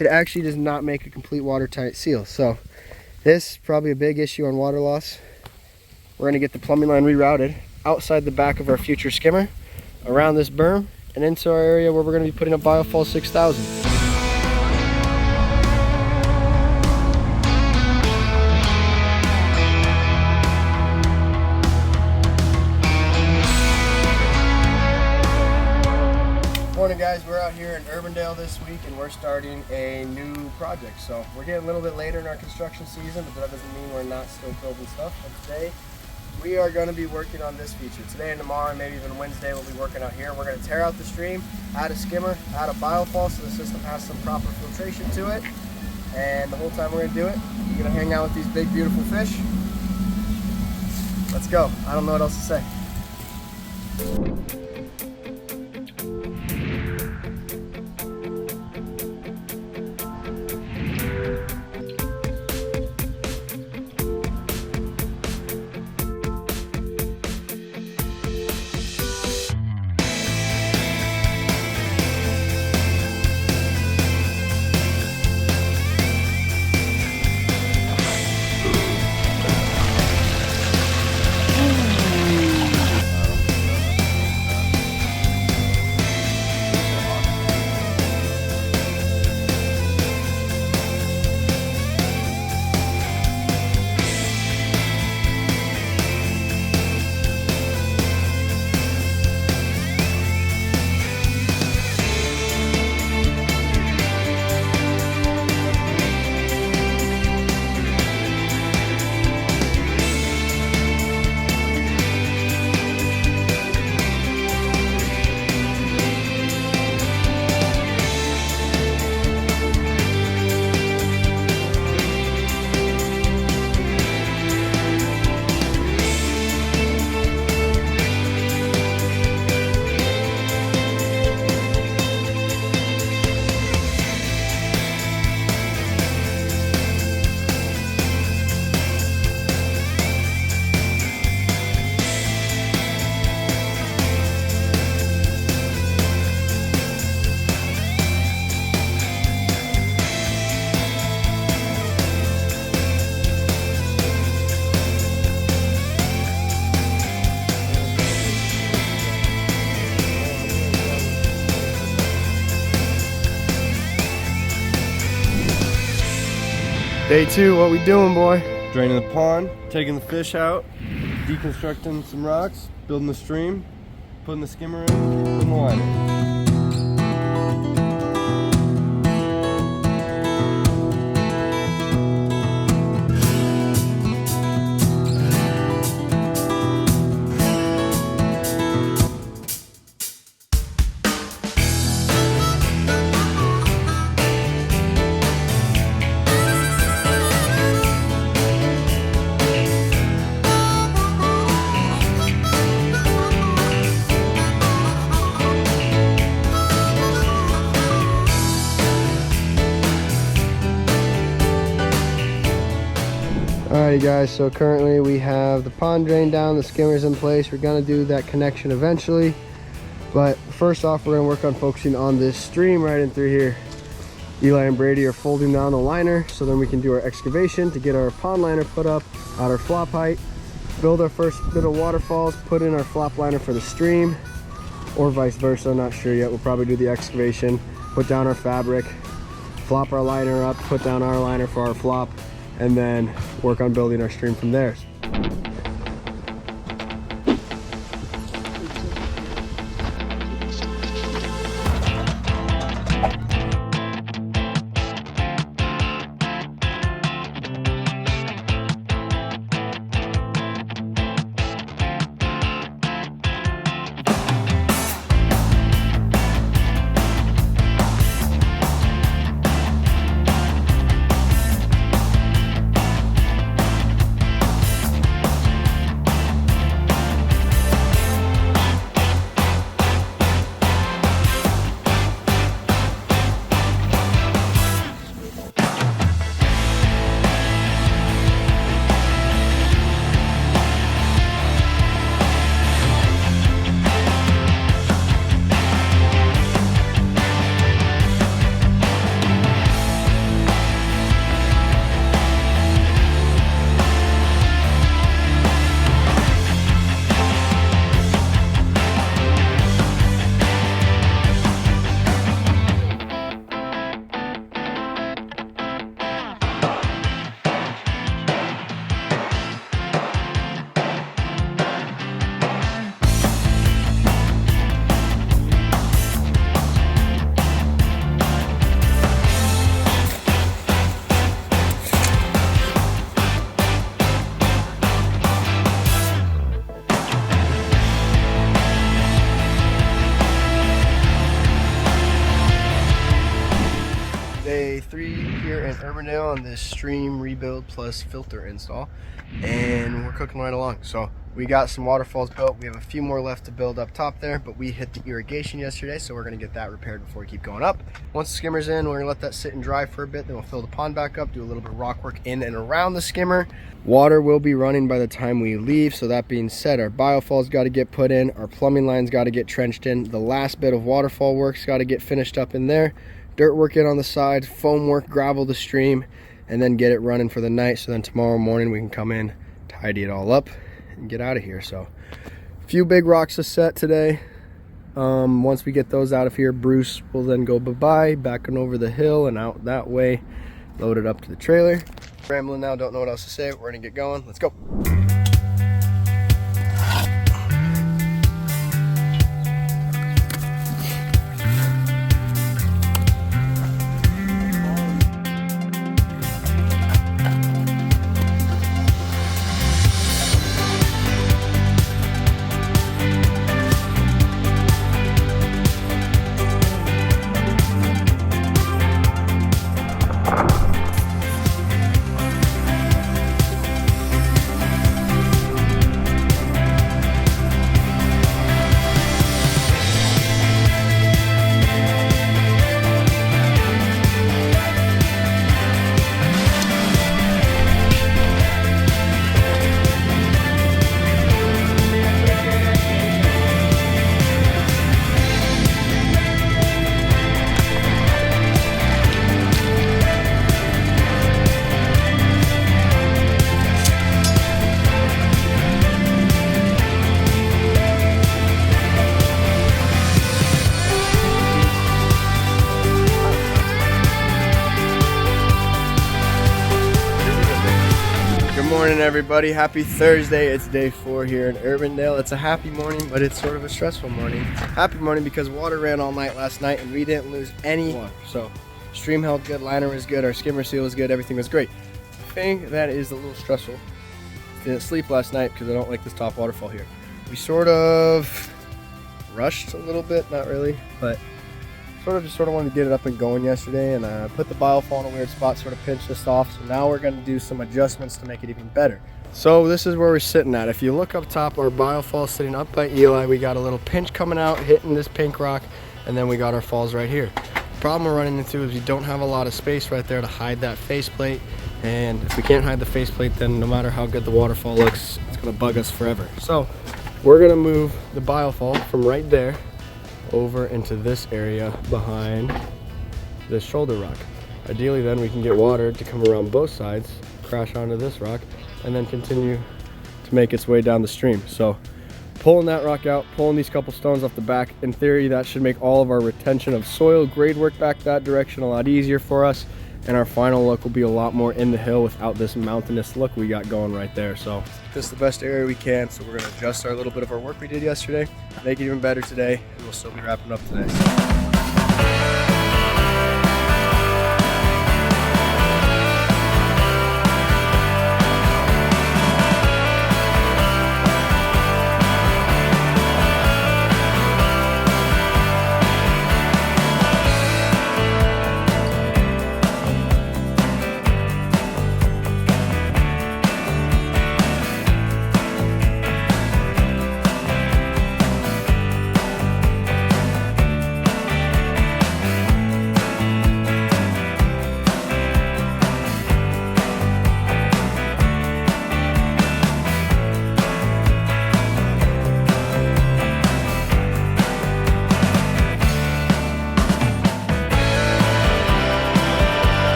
it actually does not make a complete watertight seal. So this is probably a big issue on water loss. We're going to get the plumbing line rerouted outside the back of our future skimmer, around this berm, and into our area where we're going to be putting up Biofall 6000. Morning guys, we're out here in Urbandale this week and we're starting a new project. So we're getting a little bit later in our construction season, but that doesn't mean we're not still building stuff. But today we are going to be working on this feature. Today and tomorrow, and maybe even Wednesday, we'll be working out here. We're going to tear out the stream, add a skimmer, add a biofall so the system has some proper filtration to it. And the whole time we're going to do it, we're going to hang out with these big beautiful fish. Let's go. I don't know what else to say. Day two, what we doing, boy? Draining the pond, taking the fish out, deconstructing some rocks, building the stream, putting the skimmer in, putting the line in. Alrighty guys, so currently we have the pond drain down, the skimmer's in place. We're gonna do that connection eventually, but first off we're gonna work on focusing on this stream right in through here. Eli and Brady are folding down the liner so then we can do our excavation to get our pond liner put up at our flop height, build our first bit of waterfalls, put in our flop liner for the stream, or vice versa, not sure yet. We'll probably do the excavation, put down our fabric, flop our liner up, put down our liner for our flop, and then work on building our stream from there. Day 3 here in Urbandale on this stream rebuild plus filter install, and we're cooking right along. So we got some waterfalls built. We have a few more left to build up top there, but we hit the irrigation yesterday, so we're going to get that repaired before we keep going up. Once the skimmer's in, we're going to let that sit and dry for a bit, then we'll fill the pond back up, do a little bit of rock work in and around the skimmer. Water will be running by the time we leave. So that being said, our biofall's got to get put in, our plumbing line's got to get trenched in, the last bit of waterfall work's got to get finished up in there, dirt work in on the sides, foam work, gravel the stream, and then get it running for the night, so then tomorrow morning we can come in, tidy it all up, and get out of here. So a few big rocks to set today. Once we get those out of here, Bruce will then go bye-bye, back on over the hill and out that way, load it up to the trailer. Rambling now, don't know what else to say. We're gonna get going. Let's go. Good morning, everybody. Happy Thursday. It's day 4 here in Urbandale. It's a happy morning, but it's sort of a stressful morning. Happy morning because water ran all night last night and we didn't lose any water. So stream held good, liner was good, our skimmer seal was good, everything was great. The thing that is a little stressful, didn't sleep last night because I don't like this top waterfall here. We sort of rushed a little bit, not really, but sort of wanted to get it up and going yesterday, and put the biofall in a weird spot, sort of pinched this off. So now we're going to do some adjustments to make it even better. So this is where we're sitting at. If you look up top, our biofall is sitting up by Eli. We got a little pinch coming out, hitting this pink rock, and then we got our falls right here. The problem we're running into is we don't have a lot of space right there to hide that faceplate, and if we can't hide the faceplate, then no matter how good the waterfall looks, it's going to bug us forever. So we're going to move the biofall from right there over into this area behind this shoulder rock. Ideally then we can get water to come around both sides, crash onto this rock, and then continue to make its way down the stream. So pulling that rock out, pulling these couple stones off the back, in theory that should make all of our retention of soil grade work back that direction a lot easier for us, and our final look will be a lot more in the hill without this mountainous look we got going right there. So this is the best area we can, so we're going to adjust our little bit of our work we did yesterday, make it even better today, and we'll still be wrapping up today.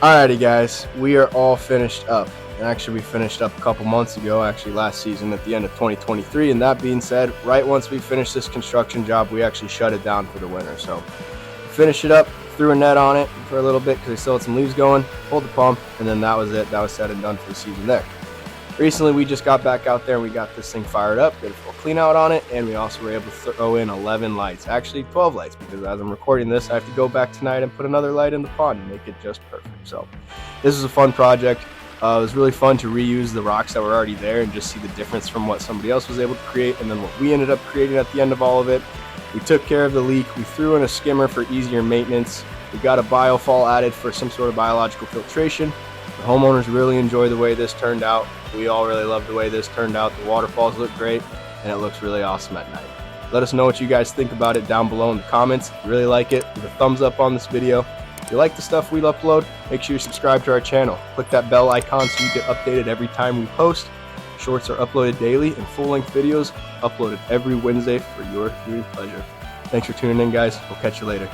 Alrighty guys, we are all finished up. And actually we finished up a couple months ago, actually last season at the end of 2023. And that being said, right once we finished this construction job, we actually shut it down for the winter. So finished it up, threw a net on it for a little bit because we still had some leaves going, pulled the pump, and then that was it. That was said and done for the season there. Recently, we just got back out there and we got this thing fired up, did a full clean out on it, and we also were able to throw in 11 lights, actually 12 lights, because as I'm recording this, I have to go back tonight and put another light in the pond and make it just perfect. So this is a fun project. It was really fun to reuse the rocks that were already there and just see the difference from what somebody else was able to create and then what we ended up creating at the end of all of it. We took care of the leak. We threw in a skimmer for easier maintenance. We got a biofall added for some sort of biological filtration. The homeowners really enjoy the way this turned out. We all really love the way this turned out. The waterfalls look great and it looks really awesome at night. Let us know what you guys think about it down below in the comments. If you really like it, leave a thumbs up on this video. If you like the stuff we upload, make sure you subscribe to our channel. Click that bell icon so you get updated every time we post. Shorts are uploaded daily and full-length videos uploaded every Wednesday for your viewing pleasure. Thanks for tuning in, guys. We'll catch you later.